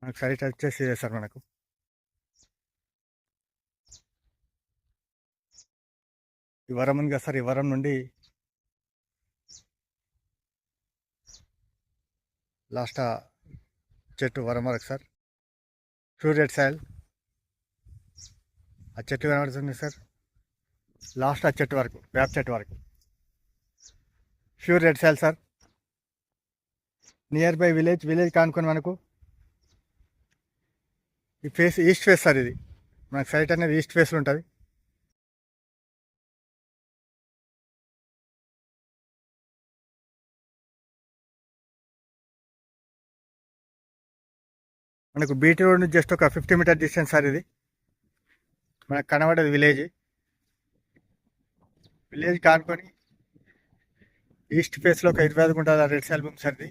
మనకు సైట్ వచ్చేసి ఇదే సార్ మనకు. ఈ వరం ఉంది కదా సార్, ఈ వరం నుండి లాస్ట్ చెట్టు వరం వరకు సార్. ప్యూర్ రెడ్ సాయిల్ ఆ చెట్టు కనబడుతుంది సార్. లాస్ట్ ఆ చెట్టు వరకు, వేప చెట్టు వరకు pure red soil sir. Near by village కానుకొని మనకు ఈ ఫేస్ ఈస్ట్ ఫేస్ సార్. ఇది మనకు సైట్ అనేది ఈస్ట్ ఫేస్లో ఉంటుంది. మనకు బీటీ రోడ్ నుంచి జస్ట్ ఒక 50 మీటర్ డిస్టెన్స్ సార్. ఇది మనకు కనబడేది విలేజ్ కానుకొని ఈస్ట్ ఫేస్లో ఒక 25 గుంటల రెడ్ సాయిల్ భూమి సార్ ఇది.